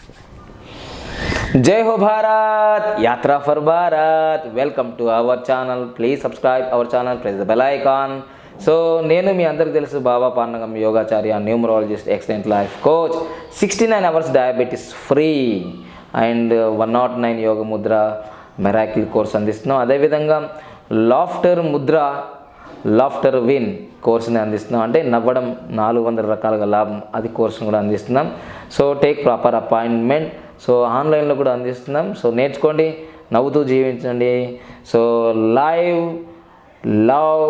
जय हो Bharat, Yatra for Bharat. Welcome to our channel. Please subscribe our channel, press the bell icon. So నేను మీ అందరికి తెలుసు Baba Pandagam Yogacharya, numerologist, excellent life coach, 69 hours diabetes free and 109 yoga mudra miracle course అందిస్తున్నాం. అదేవిధంగా laughter Mudra, laughter win కోర్సుని అందిస్తున్నాం. అంటే నవ్వడం 400 రకాలుగా లాభం, అది కోర్సును కూడా అందిస్తున్నాం. So take proper appointment. So ఆన్లైన్లో కూడా అందిస్తున్నాం. సో నేర్చుకోండి, నవ్వుతూ జీవించండి. So live, love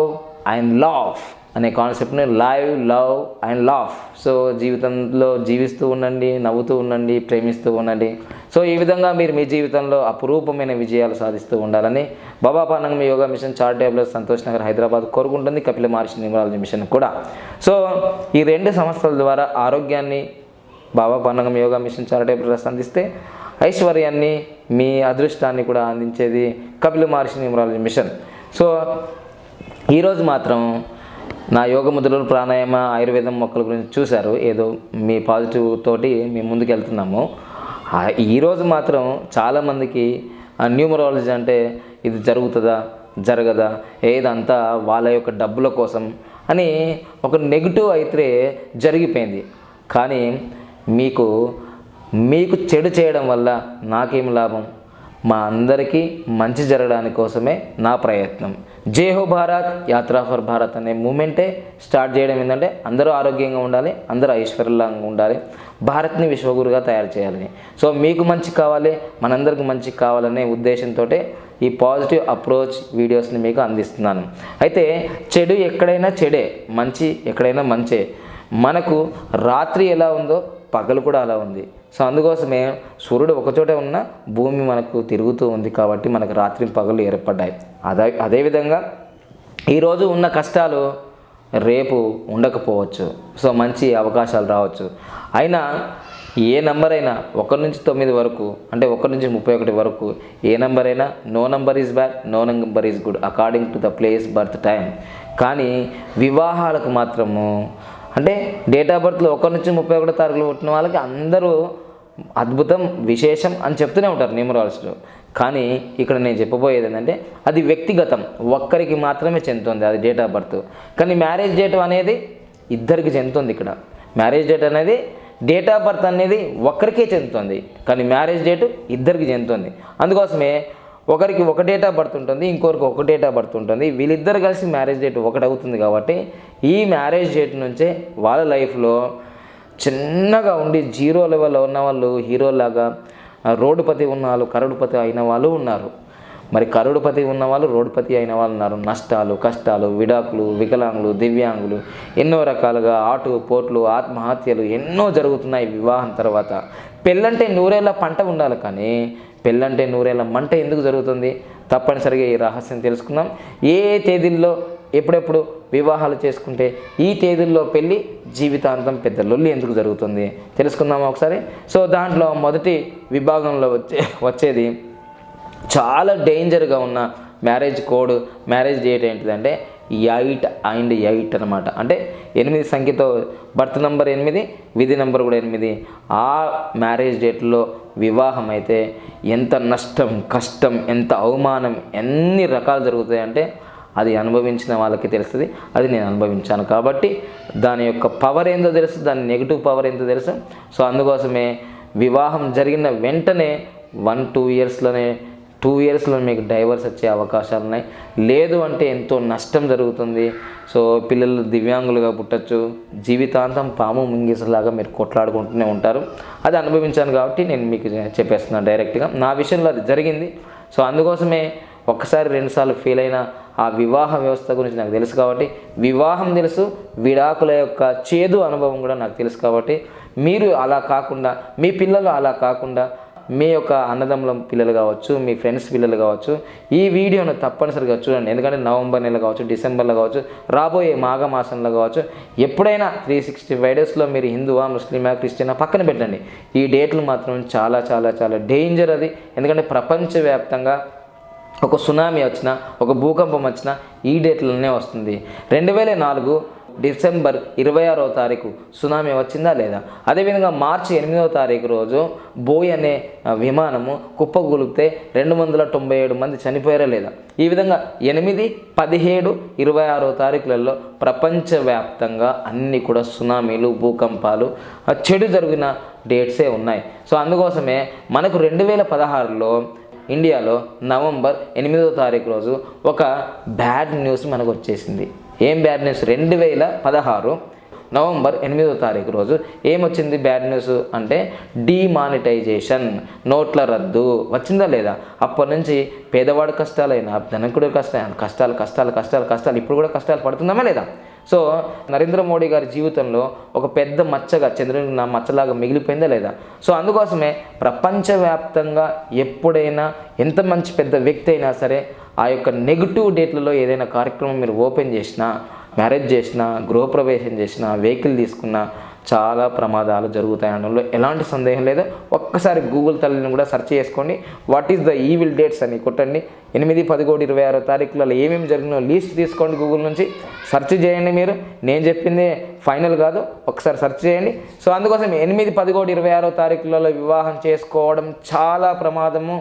and laugh అనే కాన్సెప్ట్ని live, love and laugh. So జీవితంలో జీవిస్తూ ఉండండి, నవ్వుతూ ఉండండి, ప్రేమిస్తూ ఉండండి. సో ఈ విధంగా మీరు మీ జీవితంలో అపురూపమైన విజయాలు సాధిస్తూ ఉండాలని బాబా పాండగం యోగా మిషన్ చారిటబుల్ సంతోష్ నగర్ హైదరాబాద్ కోరుకుంటుంది. కపిల మహర్షి న్యూమరాలజీ మిషన్ కూడా. సో ఈ 2 సంస్థల ద్వారా ఆరోగ్యాన్ని బాబా పాండగం యోగా మిషన్ చారిటబుల్ ట్రస్ట్ అందిస్తే, ఐశ్వర్యాన్ని, మీ అదృష్టాన్ని కూడా అందించేది కపిల మహర్షి న్యూమరాలజీ మిషన్. సో ఈరోజు మాత్రం నా యోగ ముద్రలు, ప్రాణాయామ, ఆయుర్వేదం మొక్కల గురించి చూశారు. ఏదో మీ పాజిటివ్ తోటి మేము ముందుకు వెళ్తున్నాము. ఈరోజు మాత్రం చాలామందికి న్యూమరాలజీ అంటే ఇది జరుగుతుందా, జరగదా, ఏదంతా వాళ్ళ యొక్క డబ్బుల కోసం అని ఒక నెగిటివ్ అయితే జరిగిపోయింది. కానీ మీకు చెడు చేయడం వల్ల నాకేం లాభం? మా అందరికీ మంచి జరగడానికి కోసమే నా ప్రయత్నం. జై హో భారత్, యాత్రా ఫర్ భారత్ అనే మూమెంటే స్టార్ట్ చేయడం ఏంటంటే అందరూ ఆరోగ్యంగా ఉండాలి, అందరూ ఐశ్వర్యంగా ఉండాలి, భారత్ని విశ్వగురుగా తయారు చేయాలని. సో మీకు మంచి కావాలి, మనందరికి మంచి కావాలనే ఉద్దేశంతో ఈ పాజిటివ్ అప్రోచ్ వీడియోస్ని మీకు అందిస్తున్నాను. అయితే చెడు ఎక్కడైనా చెడే, మంచి ఎక్కడైనా మంచే. మనకు రాత్రి ఎలా ఉందో పగలు కూడా అలా ఉంది. సో అందుకోసమే సూర్యుడు ఒకచోటే ఉన్న భూమి మనకు తిరుగుతూ ఉంది కాబట్టి మనకు రాత్రి పగలు ఏర్పడ్డాయి. అదేవిధంగా ఈరోజు ఉన్న కష్టాలు రేపు ఉండకపోవచ్చు. సో మంచి అవకాశాలు రావచ్చు. అయినా ఏ నెంబర్ అయినా 1 నుంచి 9 వరకు, అంటే 1 నుంచి 31 వరకు ఏ నెంబర్ అయినా no number is bad, no number is good according to the place birth time. కానీ వివాహాలకు మాత్రము అంటే డేట్ ఆఫ్ బర్త్లో 1 నుంచి 31 తారీఖులు పుట్టిన వాళ్ళకి అందరూ అద్భుతం, విశేషం అని చెప్తూనే ఉంటారు న్యూమరాలజీలో. కానీ ఇక్కడ నేను చెప్పబోయేది ఏంటంటే అది వ్యక్తిగతం, ఒక్కరికి మాత్రమే చెందుతుంది అది డేట్ ఆఫ్ బర్త్. కానీ మ్యారేజ్ డేట్ అనేది ఇద్దరికి చెందుతుంది. ఇక్కడ మ్యారేజ్ డేట్ అనేది డేట్ ఆఫ్ బర్త్ అనేది ఒక్కరికే చెందుతుంది, కానీ మ్యారేజ్ డేట్ ఇద్దరికి చెందుతుంది. అందుకోసమే ఒకరికి ఒక డేట్ ఆఫ్ బర్త్ ఉంటుంది, ఇంకొకరికి ఒక డేట్ ఆఫ్ బర్త్ ఉంటుంది. వీళ్ళిద్దరు కలిసి మ్యారేజ్ డేట్ ఒకటి అవుతుంది. కాబట్టి ఈ మ్యారేజ్ డేట్ నుంచే వాళ్ళ లైఫ్లో చిన్నగా ఉండి జీరో లెవెల్లో ఉన్న వాళ్ళు హీరోలాగా, రోడ్డుపతి ఉన్న వాళ్ళు కరోడుపతి అయిన వాళ్ళు ఉన్నారు. మరి కరోడుపతి ఉన్న వాళ్ళు రోడ్డుపతి అయిన వాళ్ళు ఉన్నారు. నష్టాలు, కష్టాలు, విడాకులు, వికలాంగులు, దివ్యాంగులు, ఎన్నో రకాలుగా ఆటు పోట్లు, ఆత్మహత్యలు ఎన్నో జరుగుతున్నాయి వివాహం తర్వాత. పెళ్ళంటే 100 ఏళ్ళ పంట ఉండాలి, కానీ పెళ్ళంటే 100 ఏళ్ళ మంట ఎందుకు జరుగుతుంది? తప్పనిసరిగా ఈ రహస్యం తెలుసుకుందాం. ఏ తేదీల్లో ఎప్పుడెప్పుడు వివాహాలు చేసుకుంటే ఈ తేదీల్లో పెళ్ళి జీవితాంతం పెద్ద లొల్లి ఎందుకు జరుగుతుంది తెలుసుకుందామా ఒకసారి. సో దాంట్లో మొదటి విభాగంలో వచ్చేది చాలా డేంజర్గా ఉన్న మ్యారేజ్ కోడ్, మ్యారేజ్ డేట్ ఏంటిదంటే 8 and 8 అనమాట. అంటే 8 సంఖ్యతో బర్త్ నెంబర్ 8, విధి నెంబర్ కూడా 8. ఆ మ్యారేజ్ డేట్లో వివాహం అయితే ఎంత నష్టం, కష్టం, ఎంత అవమానం, ఎన్ని రకాలు జరుగుతాయి అంటే అది అనుభవించిన వాళ్ళకి తెలుస్తుంది. అది నేను అనుభవించాను కాబట్టి దాని యొక్క పవర్ ఏందో తెలుసు, దాని నెగిటివ్ పవర్ ఏందో తెలుసు. సో అందుకోసమే వివాహం జరిగిన వెంటనే 1-2 ఇయర్స్లోనే 2 ఇయర్స్లో మీకు డైవర్స్ వచ్చే అవకాశాలు ఉన్నాయి. లేదు అంటే ఎంతో నష్టం జరుగుతుంది. సో పిల్లలు దివ్యాంగులుగా పుట్టచ్చు, జీవితాంతం పాము ముంగిసలాగా మీరు కొట్లాడుకుంటూనే ఉంటారు. అది అనుభవించాను కాబట్టి నేను మీకు చెప్పేస్తున్నాను డైరెక్ట్గా. నా విషయంలో అది జరిగింది. సో అందుకోసమే ఒక్కసారి 2 సార్లు ఫెయిల్ అయిన ఆ వివాహ వ్యవస్థ గురించి నాకు తెలుసు కాబట్టి, వివాహం తెలుసు, విడాకుల యొక్క చేదు అనుభవం కూడా నాకు తెలుసు కాబట్టి, మీరు అలా కాకుండా, మీ పిల్లలు అలా కాకుండా, మీ యొక్క అన్నదమ్ముల పిల్లలు కావచ్చు, మీ ఫ్రెండ్స్ పిల్లలు కావచ్చు, ఈ వీడియోను తప్పనిసరిగా చూడండి. ఎందుకంటే నవంబర్ నెల కావచ్చు, డిసెంబర్లో కావచ్చు, రాబోయే మాఘమాసంలో కావచ్చు, ఎప్పుడైనా 365 డేస్లో మీరు హిందువా, ముస్లిమా, క్రిస్టియనా పక్కన పెట్టండి. ఈ డేట్లు మాత్రం చాలా చాలా చాలా డేంజర్ అది. ఎందుకంటే ప్రపంచవ్యాప్తంగా ఒక సునామీ వచ్చినా, ఒక భూకంపం వచ్చినా ఈ డేట్లనే వస్తుంది. 2004 డిసెంబర్ 26వ తారీఖు సునామీ వచ్చిందా లేదా? అదేవిధంగా మార్చి 8వ తారీఖు రోజు బోయ్ అనే విమానము కుప్పగూలితే 297 మంది చనిపోయారా లేదా? ఈ విధంగా 8, 17, 26వ తారీఖులలో ప్రపంచవ్యాప్తంగా అన్నీ కూడా సునామీలు, భూకంపాలు, చెడు జరిగిన డేట్సే ఉన్నాయి. సో అందుకోసమే మనకు 2016లో ఇండియాలో నవంబర్ 8వ తారీఖు రోజు ఒక బ్యాడ్ న్యూస్ మనకు వచ్చేసింది. ఏం బ్యాడ్ న్యూస్? 2016 నవంబర్ 8వ తారీఖు రోజు ఏమొచ్చింది బ్యాడ్ న్యూస్ అంటే డీమానిటైజేషన్, నోట్ల రద్దు వచ్చిందా లేదా? అప్పటి నుంచి పేదవాడు కష్టాలైనా ధనికుడు కష్టాలు కష్టాలు కష్టాలు కష్టాలు ఇప్పుడు కూడా కష్టాలు పడుతున్నామా లేదా? సో నరేంద్ర మోడీ గారి జీవితంలో ఒక పెద్ద మచ్చగా చంద్రుని నా మచ్చలాగా మిగిలిపోయిందా లేదా? సో అందుకోసమే ప్రపంచవ్యాప్తంగా ఎప్పుడైనా ఎంత మంచి పెద్ద వ్యక్తి అయినా సరే ఆ యొక్క నెగిటివ్ డేట్లలో ఏదైనా కార్యక్రమం మీరు ఓపెన్ చేసినా, మ్యారేజ్ చేసినా, గృహప్రవేశం చేసినా, వెహికల్ తీసుకున్నా చాలా ప్రమాదాలు జరుగుతాయి అనడంలో ఎలాంటి సందేహం లేదు. ఒక్కసారి గూగుల్ తల్లిని కూడా సెర్చ్ చేసుకోండి. What is the evil dates అని కొట్టండి. 8, 11, 26వ తారీఖులలో ఏమేమి జరిగినో లీస్ట్ తీసుకోండి, గూగుల్ నుంచి సెర్చ్ చేయండి. మీరు నేను చెప్పింది ఫైనల్ కాదు, ఒకసారి సెర్చ్ చేయండి. సో అందుకోసం 8, 11, 26వ తారీఖులలో వివాహం చేసుకోవడం చాలా ప్రమాదము.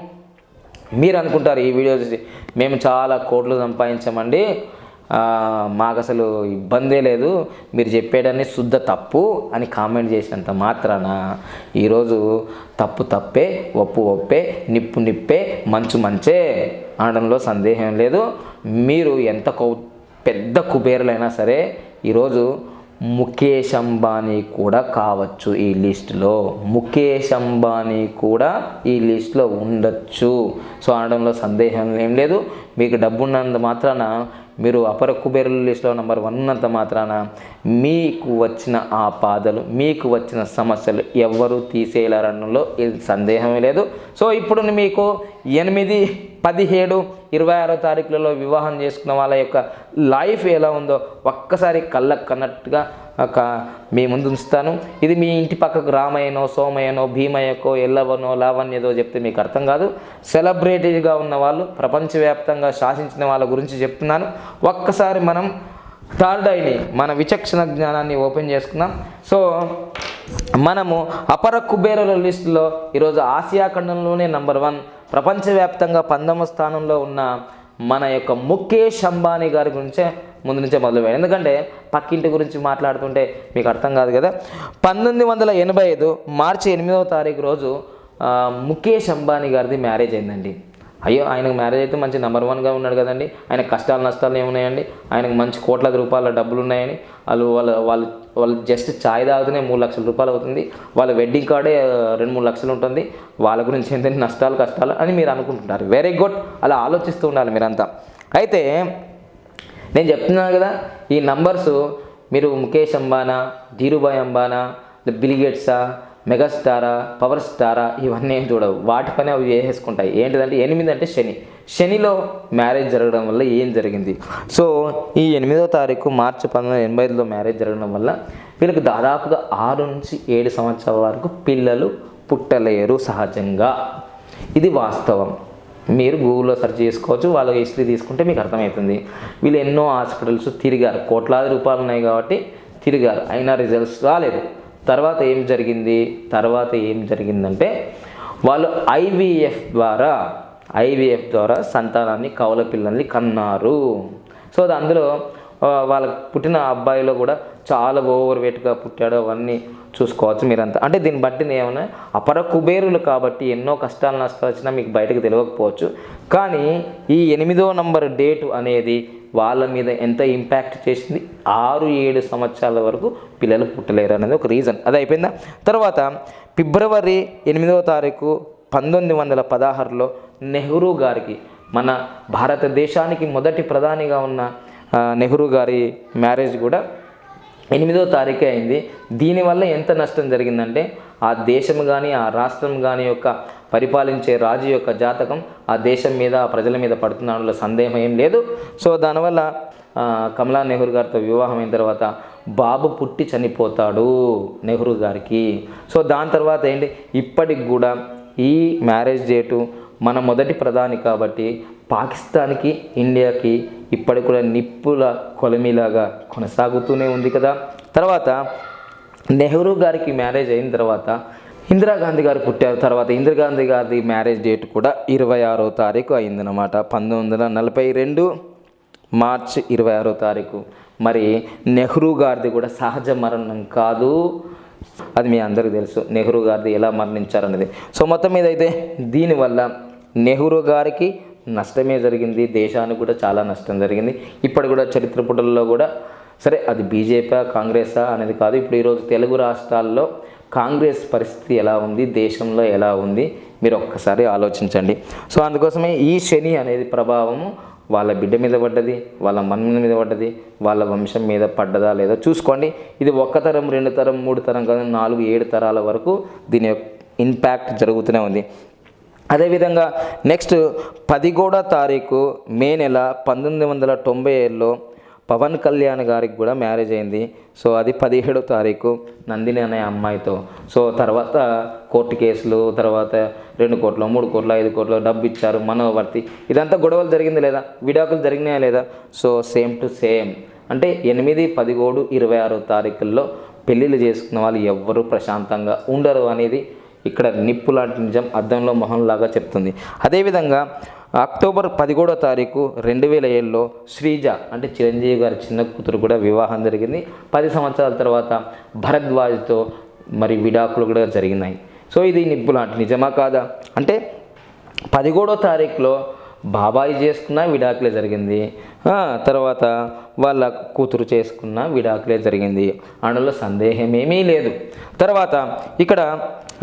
మీరు అనుకుంటారు ఈ వీడియో చూసి మేము చాలా కోట్లు సంపాదించామండి, మాకు అసలు ఇబ్బందే లేదు, మీరు చెప్పేయడాన్ని శుద్ధ తప్పు అని కామెంట్ చేసినంత మాత్రాన ఈరోజు తప్పు తప్పే, ఒప్పు ఒప్పే, నిప్పు నిప్పే, మంచు మంచే అనడంలో సందేహం లేదు. మీరు ఎంత పెద్ద కుబేరులైనా సరే ఈరోజు ముఖేష్ అంబానీ కూడా కావచ్చు ఈ లిస్టులో. ముఖేష్ అంబానీ కూడా ఈ లిస్టులో ఉండొచ్చు. సో అనడంలో సందేహం ఏం లేదు. మీకు డబ్బు ఉన్నంత మాత్రాన మీరు అపర కుబేరుల లిస్టులో నెంబర్ 1 ఉన్నంత మాత్రాన మీకు వచ్చిన ఆ బాధలు, మీకు వచ్చిన సమస్యలు ఎవ్వరూ తీసేయలేరనడంలో సందేహమే లేదు. సో ఇప్పుడు మీకు 8, 17, 26వ తారీఖులలో వివాహం చేసుకున్న వాళ్ళ యొక్క లైఫ్ ఎలా ఉందో ఒక్కసారి కళ్ళకు కన్నట్టుగా మీ ముందు ఉంచుతాను. ఇది మీ ఇంటి పక్కకు రామయ్యనో, సోమయ్యనో, భీమయ్యకో, ఎల్లవనో, లావణ్యదో చెప్తే మీకు అర్థం కాదు. సెలబ్రిటీగా ఉన్న వాళ్ళు, ప్రపంచవ్యాప్తంగా శాసించిన వాళ్ళ గురించి చెప్తున్నాను. ఒక్కసారి మనం థర్డ్ ఐని, మన విచక్షణ జ్ఞానాన్ని ఓపెన్ చేసుకుందాం. సో మనము అపర కుబేరుల లిస్టులో ఈరోజు ఆసియా ఖండంలోనే నెంబర్ 1, ప్రపంచవ్యాప్తంగా 19వ స్థానంలో ఉన్న మన యొక్క ముఖేష్ అంబానీ గారి గురించే ముందు నుంచే మొదలుపెట్టాను. ఎందుకంటే పక్కింటి గురించి మాట్లాడుతుంటే మీకు అర్థం కాదు కదా. 1985 మార్చి 8వ తారీఖు రోజు ముఖేష్ అంబానీ గారిది మ్యారేజ్ అయిందండి. అయ్యో, ఆయనకు మ్యారేజ్ అయితే మంచి నెంబర్ 1గా ఉన్నాడు కదండి. ఆయన కష్టాలు నష్టాలు ఏమున్నాయండి? ఆయనకు మంచి కోట్లాది రూపాయల డబ్బులు ఉన్నాయని వాళ్ళు జస్ట్ ఛాయ్ తాగితేనే 3 లక్షల రూపాయలు అవుతుంది. వాళ్ళ వెడ్డింగ్ కార్డే 2-3 లక్షలు ఉంటుంది. వాళ్ళ గురించి ఏంటంటే నష్టాలు కష్టాలు అని మీరు అనుకుంటుంటారు. వెరీ గుడ్, అలా ఆలోచిస్తూ ఉండాలి మీరంతా. అయితే నేను చెప్తున్నాను కదా, ఈ నంబర్సు మీరు ముఖేష్ అంబానా, ధీరుభాయ్ అంబానా, బిల్ గేట్సా, మెగాస్టారా, పవర్ స్టారా ఇవన్నీ ఏం చూడవు. వాటి పని అవి చేసేసుకుంటాయి. ఏంటిదంటే 8 అంటే శనిలో మ్యారేజ్ జరగడం వల్ల ఏం జరిగింది? సో ఈ 8వ తారీఖు మార్చి 1985లో మ్యారేజ్ జరగడం వల్ల వీళ్ళకి దాదాపుగా 6 నుంచి 7 సంవత్సరాల వరకు పిల్లలు పుట్టలేరు సహజంగా. ఇది వాస్తవం. మీరు గూగుల్లో సెర్చ్ చేసుకోవచ్చు, వాళ్ళ హిస్టరీ తీసుకుంటే మీకు అర్థమవుతుంది. వీళ్ళు ఎన్నో హాస్పిటల్స్ తిరిగారు, కోట్లాది రూపాయలు ఉన్నాయి కాబట్టి తిరిగారు, అయినా రిజల్ట్స్ రాలేదు. తర్వాత ఏం జరిగిందంటే వాళ్ళు ఐవీఎఫ్ ద్వారా సంతానాన్ని, కవల పిల్లల్ని కన్నారు. సో అందులో వాళ్ళకి పుట్టిన అబ్బాయిలో కూడా చాలా ఓవర్ వెయిట్గా పుట్టాడు. అవన్నీ చూసుకోవచ్చు మీరంతా. అంటే దీన్ని బట్టి ఏమన్నా అపర కుబేరులు కాబట్టి ఎన్నో కష్టాలు నష్టాలు వచ్చినా మీకు బయటకు తెలియకపోవచ్చు. కానీ ఈ 8వ నంబర్ డేటు అనేది వాళ్ళ మీద ఎంత ఇంపాక్ట్ చేసింది? 6-7 సంవత్సరాల వరకు పిల్లలు పుట్టలేరు అనేది ఒక రీజన్. అది అయిపోయిందా? తర్వాత ఫిబ్రవరి 8వ తారీఖు 1916లో నెహ్రూ గారికి, మన భారతదేశానికి మొదటి ప్రధానిగా ఉన్న నెహ్రూ గారి మ్యారేజ్ కూడా 8వ తారీఖే అయింది. దీనివల్ల ఎంత నష్టం జరిగిందంటే ఆ దేశం కానీ, ఆ రాష్ట్రం కానీ యొక్క పరిపాలించే రాజు యొక్క జాతకం ఆ దేశం మీద, ఆ ప్రజల మీద పడుతున్న సందేహం ఏం లేదు. సో దానివల్ల కమలా నెహ్రూ గారితో వివాహం అయిన తర్వాత బాబు పుట్టి చనిపోతాడు నెహ్రూ గారికి. సో దాని తర్వాత ఏంటి, ఇప్పటికి కూడా ఈ మ్యారేజ్ డేటు మన మొదటి ప్రధాని కాబట్టి పాకిస్తాన్కి ఇండియాకి ఇప్పటికి కూడా నిప్పుల కొలమిలాగా కొనసాగుతూనే ఉంది కదా. తర్వాత నెహ్రూ గారికి మ్యారేజ్ అయిన తర్వాత ఇందిరాగాంధీ గారు పుట్టారు. తర్వాత ఇందిరాగాంధీ గారి మ్యారేజ్ డేట్ కూడా 26వ తారీఖు అయిందన్నమాట. 1942 మార్చి 26వ తారీఖు. మరి నెహ్రూ గారిది కూడా సహజ మరణం కాదు, అది మీ అందరికీ తెలుసు నెహ్రూ గారిది ఎలా మరణించారనేది. సో మొత్తం మీద అయితే దీనివల్ల నెహ్రూ గారికి నష్టమే జరిగింది, దేశానికి కూడా చాలా నష్టం జరిగింది. ఇప్పటి కూడా చరిత్ర పుటల్లో కూడా సరే అది బీజేపీ కాంగ్రెసా అనేది కాదు, ఇప్పుడు ఈరోజు తెలుగు రాష్ట్రాల్లో కాంగ్రెస్ పరిస్థితి ఎలా ఉంది, దేశంలో ఎలా ఉంది మీరు ఒక్కసారి ఆలోచించండి. సో అందుకోసమే ఈ శని అనేది ప్రభావము వాళ్ళ బిడ్డ మీద పడ్డది, వాళ్ళ మన్మన మీద పడ్డది, వాళ్ళ వంశం మీద పడ్డదా లేదా చూసుకోండి. ఇది 1 తరం 2 తరం 3 తరం కాదు, 4 7 తరాల వరకు దీని యొక్క ఇంపాక్ట్ జరుగుతూనే ఉంది. అదేవిధంగా నెక్స్ట్ 11వ తారీఖు మే నెల 1997లో పవన్ కళ్యాణ్ గారికి కూడా మ్యారేజ్ అయింది. సో అది 17వ తారీఖు నందిని అనే అమ్మాయితో. సో తర్వాత కోర్టు కేసులు, తర్వాత 2 కోట్లు 3 కోట్లు 5 కోట్లు డబ్బు ఇచ్చారు, మనోవర్తి, ఇదంతా గొడవలు జరిగింది లేదా, విడాకులు జరిగినాయా లేదా. సో సేమ్ టు సేమ్ అంటే 8, 17, 26వ తారీఖుల్లో పెళ్ళిళ్ళు చేసుకున్న వాళ్ళు ఎవ్వరూ ప్రశాంతంగా ఉండరు అనేది ఇక్కడ నిప్పు లాంటి నిజం అద్దంలో మొహంలాగా చెప్తుంది. అదేవిధంగా అక్టోబర్ 11వ తారీఖు 2007లో శ్రీజ అంటే చిరంజీవి గారి చిన్న కూతురు కూడా వివాహం జరిగింది. 10 సంవత్సరాల తర్వాత భరద్వాజ్తో మరి విడాకులు కూడా జరిగినాయి. సో ఇది నిప్పు లాంటి నిజమా కాదా అంటే 11వ తారీఖులో బాబాయి చేసుకున్న విడాకులే జరిగింది, తర్వాత వాళ్ళ కూతురు చేసుకున్న విడాకులే జరిగింది, అందులో సందేహమేమీ లేదు. తర్వాత ఇక్కడ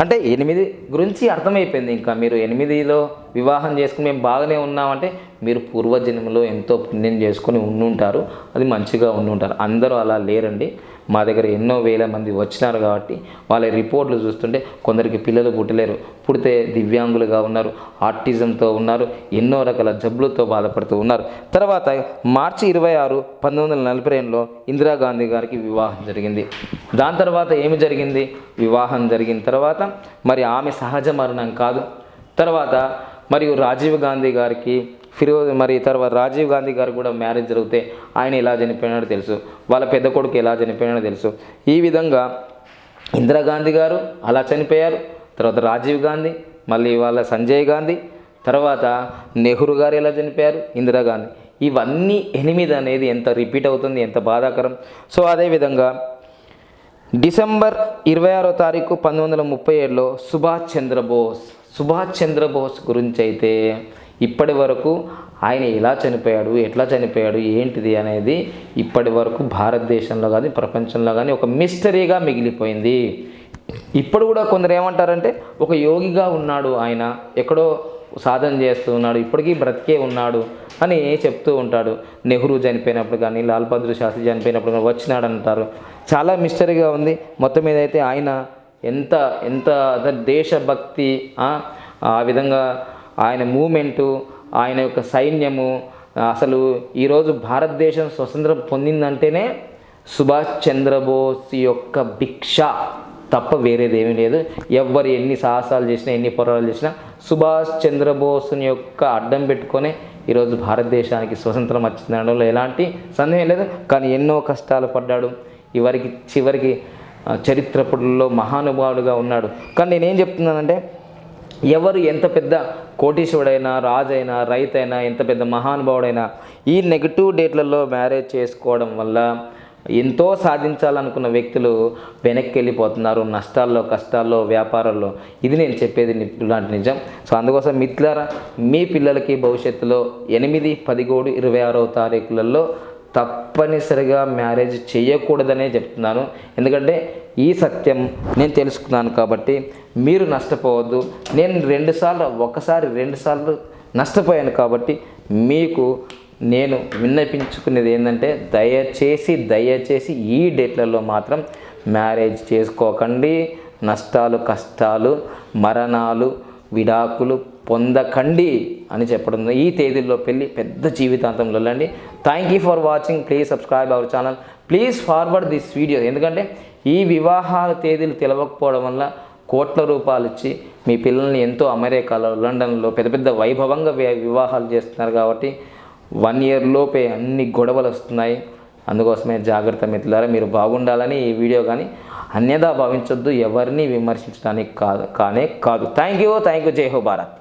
అంటే 8 గురించి అర్థమైపోయింది. ఇంకా మీరు 8లో వివాహం చేసుకుని మేము బాగానే ఉన్నామంటే మీరు పూర్వజన్మలో ఎంతో పుణ్యం చేసుకొని ఉండుంటారు, అది మంచిగా ఉండుంటారు. అందరూ అలా లేరండి. మా దగ్గర ఎన్నో వేల మంది వచ్చినారు కాబట్టి వాళ్ళ రిపోర్ట్లు చూస్తుంటే కొందరికి పిల్లలు పుట్టలేరు, పుడితే దివ్యాంగులుగా ఉన్నారు, ఆటిజంతో ఉన్నారు, ఎన్నో రకాల జబ్బులతో బాధపడుతూ ఉన్నారు. తర్వాత మార్చి 26, 1942లో ఇందిరాగాంధీ గారికి వివాహం జరిగింది. దాని తర్వాత ఏమి జరిగింది, వివాహం జరిగిన తర్వాత మరి ఆమె సహజ మరణం కాదు. తర్వాత మరియు రాజీవ్ గాంధీ గారికి మరి తర్వాత రాజీవ్ గాంధీ గారు కూడా మ్యారేజ్ జరిగితే ఆయన ఎలా చనిపోయినాడో తెలుసు, వాళ్ళ పెద్ద కొడుకు ఎలా చనిపోయినాడో తెలుసు. ఈ విధంగా ఇందిరాగాంధీ గారు అలా చనిపోయారు, తర్వాత రాజీవ్ గాంధీ, మళ్ళీ వాళ్ళ సంజయ్ గాంధీ, తర్వాత నెహ్రూ గారు ఎలా చనిపోయారు, ఇందిరాగాంధీ. ఇవన్నీ 8 అనేది ఎంత రిపీట్ అవుతుంది, ఎంత బాధాకరం. సో అదేవిధంగా డిసెంబర్ 26వ తారీఖు 1937లో సుభాష్ చంద్రబోస్ గురించి అయితే ఇప్పటి వరకు ఆయన ఎలా చనిపోయాడు, ఎట్లా చనిపోయాడు, ఏంటిది అనేది ఇప్పటి వరకు భారతదేశంలో కానీ ప్రపంచంలో కానీ ఒక మిస్టరీగా మిగిలిపోయింది. ఇప్పుడు కూడా కొందరు ఏమంటారంటే ఒక యోగిగా ఉన్నాడు, ఆయన ఎక్కడో సాధన చేస్తూ ఉన్నాడు, ఇప్పటికీ బ్రతికే ఉన్నాడు అని చెప్తూ ఉంటాడు. నెహ్రూ చనిపోయినప్పుడు కానీ లాల్ బహదూర్ శాస్త్రి చనిపోయినప్పుడు కానీ వచ్చినాడు అంటారు. చాలా మిస్టరీగా ఉంది. మొత్తం మీద అయితే ఆయన ఎంత దేశభక్తి, ఆ విధంగా ఆయన మూమెంటు, ఆయన యొక్క సైన్యము, అసలు ఈరోజు భారతదేశం స్వతంత్రం పొందిందంటేనే సుభాష్ చంద్రబోస్ యొక్క భిక్ష తప్ప వేరేది ఏమీ లేదు. ఎవ్వరు ఎన్ని సాహసాలు చేసినా, ఎన్ని పోరాటాలు చేసినా సుభాష్ చంద్రబోస్ని యొక్క అడ్డం పెట్టుకొని ఈరోజు భారతదేశానికి స్వతంత్రం వచ్చిందనడంలో ఎలాంటి సందేహం లేదు. కానీ ఎన్నో కష్టాలు పడ్డాడు, చివరికి చరిత్ర పుటల్లో మహానుభావుడుగా ఉన్నాడు. కానీ నేనేం చెప్తున్నానంటే ఎవరు ఎంత పెద్ద కోటీశ్వరుడైనా, రాజైనా, రైతైనా, ఎంత పెద్ద మహానుభావుడైనా ఈ నెగిటివ్ డేట్లలో మ్యారేజ్ చేసుకోవడం వల్ల ఎంతో సాధించాలనుకున్న వ్యక్తులు వెనక్కి వెళ్ళిపోతున్నారు, నష్టాల్లో, కష్టాల్లో, వ్యాపారాల్లో. ఇది నేను చెప్పేది ఇలాంటి నిజం. సో అందుకోసం మిత్రులారా, మీ పిల్లలకి భవిష్యత్తులో 8, 17, 26వ తారీఖులలో తప్పనిసరిగా మ్యారేజ్ చేయకూడదనే చెప్తున్నాను. ఎందుకంటే ఈ సత్యం నేను తెలుసుకున్నాను కాబట్టి మీరు నష్టపోవద్దు. నేను 2 సార్లు నష్టపోయాను కాబట్టి మీకు నేను విన్నపించుకునేది ఏంటంటే దయచేసి ఈ డేట్లలో మాత్రం మ్యారేజ్ చేసుకోకండి. నష్టాలు, కష్టాలు, మరణాలు, విడాకులు పొందకండి అని చెప్పడం. ఈ తేదీల్లో పెళ్ళి పెద్ద జీవితాంతంలో వెళ్ళండి. Thank you for watching. Please subscribe our channel. Please forward this video. ఎందుకంటే ఈ వివాహాల తేదీలు తెలవకపోవడం వల్ల కోట్ల రూపాయలు ఇచ్చి మీ పిల్లల్ని ఎంతో అమెరికాలో, లండన్లో పెద్ద పెద్ద వైభవంగా వివాహాలు చేస్తున్నారు. కాబట్టి 1 ఇయర్ లోపే అన్ని గొడవలు వస్తున్నాయి. అందుకోసమే జాగ్రత్త మిత్రులారా, మీరు బాగుండాలని ఈ వీడియో కానీ అన్యదా భావించొద్దు, ఎవరిని విమర్శించడానికి కాదు. Thank you. జై హో భారత్.